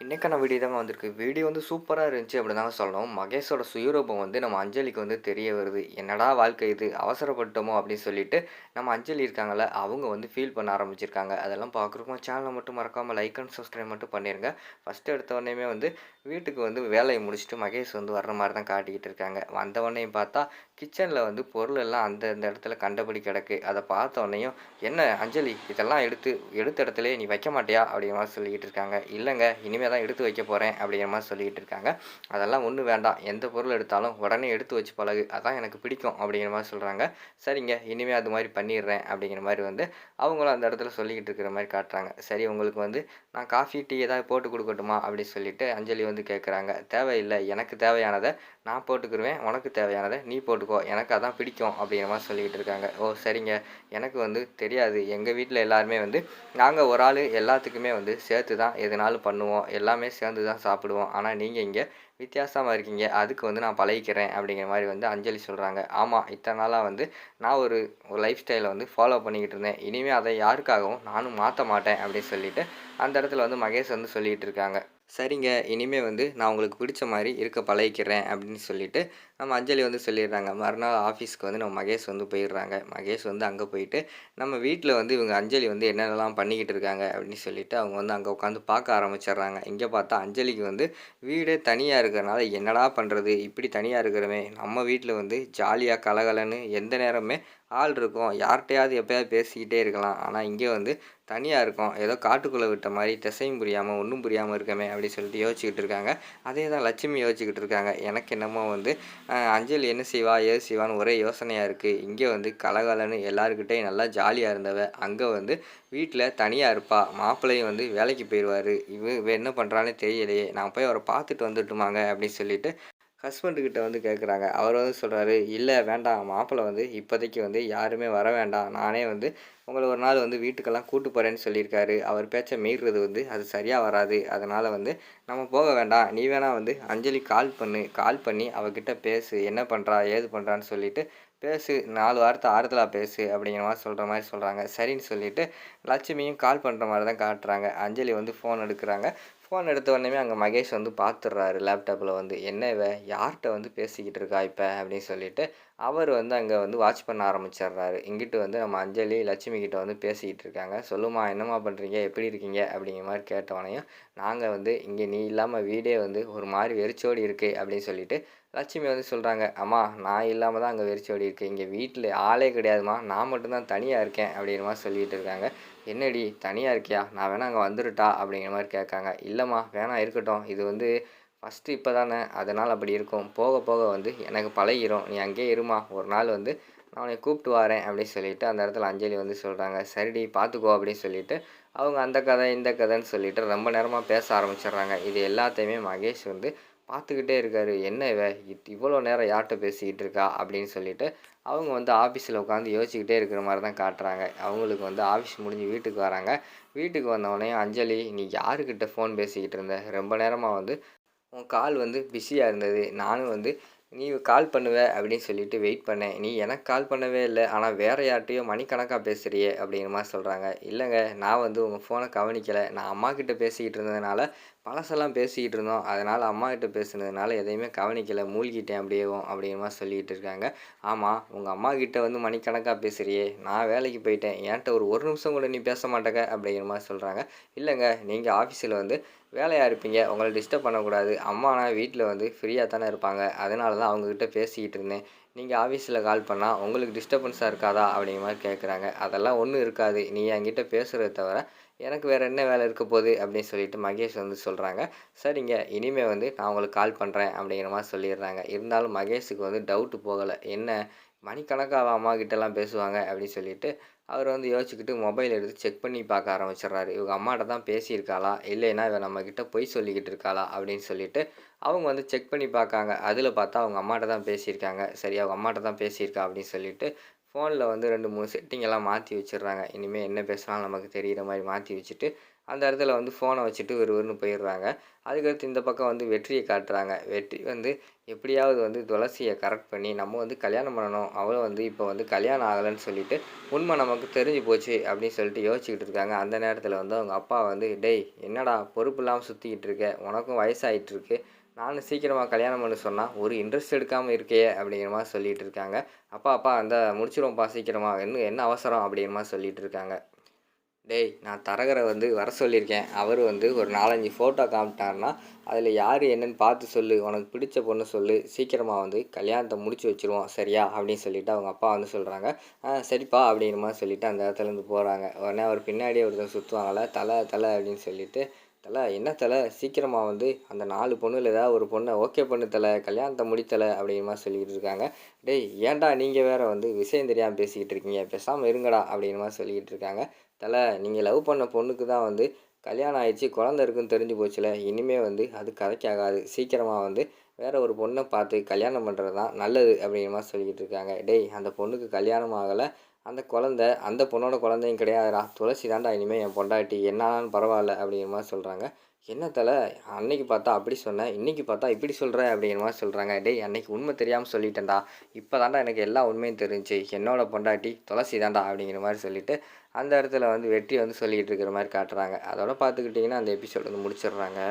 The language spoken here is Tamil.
இன்னைக்கான வீடியோ தாங்க வந்திருக்கு. வீடியோ வந்து சூப்பரா இருந்துச்சு அப்படின்னு தாங்க சொல்லணும். மகேஷோட சுயரூபம் வந்து நம்ம அஞ்சலிக்கு வந்து தெரிய வருது. என்னடா வாழ்க்கை இது! அவசரப்பட்டோமோ அப்படின்னு சொல்லிட்டு, நம்ம அஞ்சலி இருக்காங்கல்ல, அவங்க வந்து ஃபீல் பண்ண ஆரம்பிச்சிருக்காங்க. அதெல்லாம் பார்க்குறப்போ சேனல மட்டும் மறக்காம லைக் அண்ட் சப்ஸ்கிரைப் மட்டும் பண்ணிருங்க. ஃபர்ஸ்ட்டு எடுத்த உடனேயுமே வந்து வீட்டுக்கு வந்து வேலைய முடிச்சுட்டு மகேஷ் வந்து வர்ற மாரி தான் காட்டிக்கிட்டு இருக்காங்க. வந்த உடனேயும் பார்த்தா, கிச்சன்ல வந்து பொருள் எல்லாம் அந்த அந்த இடத்துல கண்டபடி கிடக்கு. அத பார்த்த உடனேயும், "என்ன அஞ்சலி இதெல்லாம் எடுத்து எடுத்த இடத்துலயே நீ வைக்க மாட்டியா?" அப்படிங்கிற மாரி சொல்லிக்கிட்டு இருக்காங்க. "இல்லங்க, இனிமே தான் எடுத்து வைக்க போறேன்." அப்படிங்கிற மாரி சொல்லிக்கிட்டு இருக்காங்க. "அதெல்லாம் ஒண்ணும் வேண்டாம். எந்த பொருள் எடுத்தாலும் உடனே எடுத்து வச்சு பழகு. அதான் எனக்கு பிடிக்கும்." அப்படிங்கிற மாரி சொல்றாங்க. "சரிங்க, இனிமே அது மாரி பண்ணிடுறேன்." அப்படிங்கிற மாரி வந்து அவங்களும் அந்த இடத்துல சொல்லிக்கிட்டு இருக்கிற மாரி காட்டுறாங்க. "சரி உங்களுக்கு வந்து நான் காஃபி, டீ ஏதாவது போட்டு குடுக்கட்டுமா?" அப்படி சொல்லிட்டு அஞ்சலி வந்து கேட்குறாங்க. "தேவையில்ல. எனக்கு தேவையானத நான் போட்டுக்குருவேன். உனக்கு தேவையானத நீ போட்டுக்கோ. எனக்கு அதான் பிடிக்கும்." அப்படிங்கிற மாரி சொல்லிக்கிட்டு இருக்காங்க. "ஓ! சரிங்க. எனக்கு வந்து தெரியாது. எங்க வீட்ல எல்லாருமே வந்து நாங்க ஒரு ஆளு எல்லாத்துக்குமே வந்து சேர்த்து தான் எதுனாலும் பண்ணுவோம். எல்லாமே சேர்ந்து தான் சாப்பிடுவோம். ஆனா நீங்க இங்க வித்தியாசமா இருக்கீங்க. அதுக்கு வந்து நான் பழகிக்கிறேன்." அப்படிங்கிற மாரி வந்து அஞ்சலி சொல்றாங்க. "ஆமா. இத்தன நாளா வந்து நான் ஒரு ஒரு லைஃப் ஸ்டைல வந்து ஃபாலோ பண்ணிக்கிட்டு இருந்தேன். இனிமே அத யாருக்காகவும் நானும் மாத்த மாட்டேன்." அப்படின்னு சொல்லிட்டு அந்த இடத்துல வந்து மகேஷ் வந்து சொல்லிட்டு இருக்காங்க. "சரிங்க. இனிமே வந்து நான் உங்களுக்கு பிடிச்ச மாரி இருக்க பழகிக்கிறேன்." அப்படின்னு சொல்லிட்டு நம்ம அஞ்சலி வந்து சொல்லிடுறாங்க. மறுநாள் ஆஃபீஸ்க்கு வந்து நம்ம மகேஷ் வந்து போயிடுறாங்க. மகேஷ் வந்து அங்க போயிட்டு, நம்ம வீட்ல வந்து இவங்க அஞ்சலி வந்து என்னென்னலாம் பண்ணிக்கிட்டு இருக்காங்க அப்படின்னு சொல்லிட்டு அவங்க வந்து அங்க உட்காந்து பார்க்க ஆரம்பிச்சிடுறாங்க. இங்க பார்த்தா அஞ்சலிக்கு வந்து வீடே தனியா இருக்கிறனால என்னடா பண்றது? இப்படி தனியா இருக்கிறோமே! நம்ம வீட்ல வந்து ஜாலியா கலகலன்னு எந்த நேரமுமே ஆள் இருக்கும். யார்ட்டயாவது எப்பயாவது பேசிக்கிட்டே இருக்கலாம். ஆனா இங்க வந்து தனியா இருக்கோம். ஏதோ காட்டுக்குள்ள விட்ட மாரி திசையும் புரியாம, ஒண்ணும் புரியாம இருக்கோமே! அப்படின்னு சொல்லிட்டு யோசிச்சுக்கிட்டு இருக்காங்க. அதே தான் லட்சுமி யோசிச்சுக்கிட்டு இருக்காங்க. எனக்கு என்னமோ வந்து அஞ்சலி என்ன செய்வா? ஏது செய்வான்னு ஒரே யோசனையா இருக்கு. இங்க வந்து கலகலன்னு எல்லார்கிட்டயும் நல்லா ஜாலியா இருந்தவ, அங்க வந்து வீட்ல தனியா இருப்பா. மாப்பிள்ளையும் வந்து வேலைக்கு போயிருவாரு. இவ என்ன பண்றான்னே தெரியலையே! நான் போய் அவர பார்த்துட்டு வந்துரட்டுமாங்க? அப்படின்னு சொல்லிட்டு ஹஸ்பண்ட் கிட்ட வந்து கேட்குறாங்க. அவர் வந்து சொல்றாரு, "இல்ல வேண்டாம். மாப்பிள வந்து இப்போதைக்கு வந்து யாருமே வர வேண்டாம். நானே வந்து உங்கள ஒரு நாள் வந்து வீட்டுக்கெல்லாம் கூட்டு போறேன்னு சொல்லியிருக்காரு. அவர் பேச்ச மீறுறது வந்து அது சரியா வராது. அதனால வந்து நம்ம போக வேண்டாம். நீ வேணா வந்து அஞ்சலிக்கு கால் பண்ணு. கால் பண்ணி அவகிட்ட பேசு. என்ன பண்றா? ஏது பண்றான்னு சொல்லிட்டு பேசு. 4 வார்த்தை ஆறுதலா பேசு." அப்படிங்கிற மாரி சொல்ற மாரி சொல்றாங்க. சரின்னு சொல்லிட்டு லட்சுமியும் கால் பண்ற மாரி தான் காட்டுறாங்க. அஞ்சலி வந்து ஃபோன் எடுக்குறாங்க. ஃபோன் எடுத்த உடனேயுமே அங்க மகேஷ் வந்து பார்த்துடுறாரு லேப்டாப்ல வந்து. "என்ன இவ யார்ட்ட வந்து பேசிக்கிட்டு இருக்கா இப்ப?" அப்படின்னு சொல்லிட்டு, அவர் வந்து அங்க வந்து வாட்ச் பண்ண ஆரம்பிச்சிடுறாரு. இங்கிட்டு வந்து நம்ம அஞ்சலி லட்சுமி கிட்ட வந்து பேசிக்கிட்டு இருக்காங்க. "சொல்லும்மா என்னம்மா பண்றீங்க? எப்படி இருக்கீங்க?" அப்படிங்கிற மாரி கேட்டோனையும், "நாங்க வந்து இங்க நீ இல்லாம வீடே வந்து ஒரு மாரி வெறிச்சோடி இருக்கு." அப்படின்னு சொல்லிட்டு லட்சுமி வந்து சொல்றாங்க. "அம்மா நான் இல்லாம தான் அங்க வெறிச்சோடி இருக்கு. இங்க வீட்ல ஆளே கிடையாதும்மா. நான் மட்டும் தான் தனியா இருக்கேன்." அப்படிங்கிற மாரி சொல்லிட்டு இருக்காங்க. "என்னடி தனியா இருக்கியா? நான் வேணா அங்க வந்துரட்டா?" அப்படிங்கிற மாரி கேட்காங்க. "இல்லம்மா வேணாம் இருக்கட்டும். இது வந்து ஃபர்ஸ்ட்டு இப்ப தானே, அதனால அப்படி இருக்கும். போக போக வந்து எனக்கு பழகிரும். நீ அங்கேயே இரும்மா. ஒரு நாள் வந்து நான் உன்னைய கூப்பிட்டு வாரேன்." அப்படின்னு சொல்லிட்டு அந்த இடத்துல அஞ்சலி வந்து சொல்றாங்க. "சரிடி பார்த்துக்கோ." அப்படின்னு சொல்லிட்டு அவங்க அந்த கதை, இந்த கதைன்னு சொல்லிட்டு ரொம்ப நேரமா பேச ஆரம்பிச்சுடுறாங்க. இது எல்லாத்தையுமே மகேஷ் வந்து பார்த்துக்கிட்டே இருக்காரு. "என்ன இவ இவ்வளோ நேரம் யார்ட்ட பேசிக்கிட்டு இருக்கா?" அப்படின்னு சொல்லிட்டு அவங்க வந்து ஆஃபீஸில உட்காந்து யோசிச்சுக்கிட்டே இருக்கிற மாரி தான் காட்டுறாங்க. அவங்களுக்கு வந்து ஆஃபீஸ் முடிஞ்சு வீட்டுக்கு வராங்க. வீட்டுக்கு வந்தவுடனே, "அஞ்சலி நீ யாருக்கிட்ட ஃபோன் பேசிக்கிட்டு இருந்த? ரொம்ப நேரமா வந்து உன் கால் வந்து பிஸியா இருந்தது. நானும் வந்து நீ கால் பண்ணுவ அப்படின்னு சொல்லிட்டு வெயிட் பண்ணேன். நீ எனக்கு கால் பண்ணவே இல்ல. ஆனா வேற யார்ட்டயோ மணிக்கணக்கா பேசுறியே!" அப்படிங்கிற மாரி சொல்றாங்க. "இல்லங்க நான் வந்து உங்க ஃபோன கவனிக்கல. நான் அம்மாகிட்ட பேசிக்கிட்டு இருந்ததுனால பழசெல்லாம் பேசிக்கிட்டு இருந்தோம். அதனால அம்மாகிட்ட பேசுனதுனால எதையுமே கவனிக்கல. மூழ்கிட்டேன் அப்படியேவும்." அப்படிங்கிற மாரி சொல்லிக்கிட்டு இருக்காங்க. "ஆமா உங்க அம்மாகிட்ட வந்து மணிக்கணக்கா பேசுறியே! நான் வேலைக்கு போயிட்டேன். என்ட்ட ஒரு நிமிஷம் கூட நீ பேச மாட்டேங்க." அப்படிங்கிற மாரி சொல்றாங்க. "இல்லங்க நீங்க ஆஃபீஸில வந்து வேலையா இருப்பீங்க. உங்கள டிஸ்டர்ப் பண்ணக்கூடாது. அம்மானா வீட்ல வந்து ஃப்ரீயா தானே இருப்பாங்க. அதனால தான் அவங்ககிட்ட பேசிக்கிட்டு இருந்தேன். நீங்க ஆஃபீஸ்ல கால் பண்ணா உங்களுக்கு டிஸ்டர்பன்ஸா இருக்காதா?" அப்படிங்கிற மாரி கேட்குறாங்க. "அதெல்லாம் ஒண்ணும் இருக்காது. நீ என்கிட்ட பேசுறத தவிர எனக்கு வேற என்ன வேலை இருக்க போது?" அப்படின்னு சொல்லிட்டு மகேஷ் வந்து சொல்றாங்க. "சரிங்க. இனிமே வந்து நான் உங்களுக்கு கால் பண்றேன்." அப்படிங்கிற மாரி சொல்லிடுறாங்க. இருந்தாலும் மகேஷுக்கு வந்து டவுட் போகல. என்ன மணிக்கணக்காவா அம்மாகிட்டலாம் பேசுவாங்க அப்படின்னு சொல்லிட்டு அவர் வந்து யோசிச்சுக்கிட்டு மொபைல் எடுத்து செக் பண்ணி பார்க்க ஆரம்பிச்சுடுறாரு. இவங்க அம்மாட்ட தான் பேசியிருக்காளா? இல்லைன்னா இவ நம்மகிட்ட பொய் சொல்லிக்கிட்டு இருக்காளா? அப்படின்னு சொல்லிட்டு அவங்க வந்து செக் பண்ணி பார்க்காங்க. அதில பார்த்தா அவங்க அம்மாட்ட தான் பேசியிருக்காங்க. சரி அவங்க அம்மாட்ட தான் பேசியிருக்கா அப்படின்னு சொல்லிட்டு ஃபோன்ல வந்து 2, 3 செட்டிங் எல்லாம் மாத்தி வச்சுடுறாங்க. இனிமே என்ன பேசினாலும் நமக்கு தெரியிற மாரி மாத்தி வச்சுட்டு, அந்த இடத்துல வந்து ஃபோனை வச்சுட்டு விறுவிறுன்னு போயிடுறாங்க. அதுக்கடுத்து இந்த பக்கம் வந்து வெற்றியை காட்டுறாங்க. வெற்றி வந்து எப்படியாவது வந்து துளசிய கரெக்ட் பண்ணி, நம்ம வந்து கல்யாணம் பண்ணணும். அவ வந்து இப்போ வந்து கல்யாணம் ஆகலைன்னு சொல்லிட்டு, உண்மை நமக்கு தெரிஞ்சு போச்சு அப்படின்னு சொல்லிட்டு யோசிச்சுக்கிட்டு இருக்காங்க. அந்த நேரத்தில வந்து அவங்க அப்பா வந்து, "டேய் என்னடா பொறுப்பு இல்லாம சுத்திக்கிட்டு இருக்க? உனக்கும் வயசாயிட்டு இருக்கு. நானும் சீக்கிரமா கல்யாணம் பண்ண சொன்னா, ஒரு இன்ட்ரெஸ்ட் எடுக்காம இருக்கியே!" அப்படிங்கிற மாரி சொல்லிட்டு இருக்காங்க. "அப்பா, அப்பா இந்தா முடிச்சிருவோம்ப்பா சீக்கிரமா. என்ன என்ன அவசரம்?" அப்படிங்கிற மாரி சொல்லிட்டு இருக்காங்க. "டேய் நான் தரகர வந்து வர சொல்லியிருக்கேன். அவரு வந்து ஒரு 4, 5 ஃபோட்டோ காமிட்டாருன்னா, அதில யாரு என்னன்னு பார்த்து சொல்லு. உனக்கு பிடிச்ச பொண்ண சொல்லு. சீக்கிரமா வந்து கல்யாணத்த முடிச்சு வச்சுருவோம். சரியா?" அப்படின்னு சொல்லிட்டு அவங்க அப்பா வந்து சொல்றாங்க. சரிப்பா" அப்படிங்கிற மாரி சொல்லிட்டு அந்த இடத்துலேருந்து போறாங்க. உடனே அவர் பின்னாடியே ஒருத்தர் சுத்துவாங்கல்ல, "தல அப்படின்னு சொல்லிட்டு, என்ன தல சீக்கிரமா வந்து அந்த 4 பொண்ணுல ஏதாவது ஒரு பொண்ண ஓகே பண்ணு தல. கல்யாணத்த முடி தல" அப்படிங்கிற மாரி சொல்லிக்கிட்டு இருக்காங்க. "டேய் ஏன்டா நீங்க வேற வந்து விஷயம் தெரியாம பேசிக்கிட்டு இருக்கீங்க? பேசாம இருங்கடா" அப்படிங்கிற மாரி சொல்லிக்கிட்டு இருக்காங்க. நீங்க லவ் பண்ண பொண்ணுக்கு தான் வந்து கல்யாணம் ஆயிடுச்சு, குழந்த இருக்குன்னு தெரிஞ்சு போச்சுல. இனிமே வந்து அது கதைக்கு ஆகாது. சீக்கிரமா வந்து வேற ஒரு பொண்ண பார்த்து கல்யாணம் பண்றது தான் நல்லது." அப்படிங்கிற மாரி சொல்லிக்கிட்டு இருக்காங்க. "டேய் அந்த பொண்ணுக்கு கல்யாணம் ஆகல. அந்த குழந்த அந்த பொண்ணோட குழந்தையும் கிடையாதுடா. துளசி தான்டா இனிமே என் பொண்டாட்டி. என்ன ஆனாலும் பரவால்ல." அப்படிங்கிற மாரி சொல்றாங்க. "என்ன தல அன்னைக்கு பார்த்தா அப்படி சொன்ன, இன்னைக்கு பார்த்தா இப்படி சொல்ற." அப்படிங்கிற மாரி சொல்றாங்க. "டேய் அன்னைக்கு உண்மை தெரியாம சொல்லிட்டேன்டா. இப்ப தான்டா எனக்கு எல்லா உண்மையும் தெரிஞ்சுச்சு. என்னோட பொண்டாட்டி துளசி தான்டா." அப்படிங்கிற மாரி சொல்லிட்டு அந்த இடத்துல வந்து வெற்றி வந்து சொல்லிக்கிட்டு இருக்கிற மாரி காட்டுறாங்க. அதோட பார்த்துக்கிட்டிங்கன்னா அந்த எபிசோட் வந்து முடிச்சிடுறாங்க.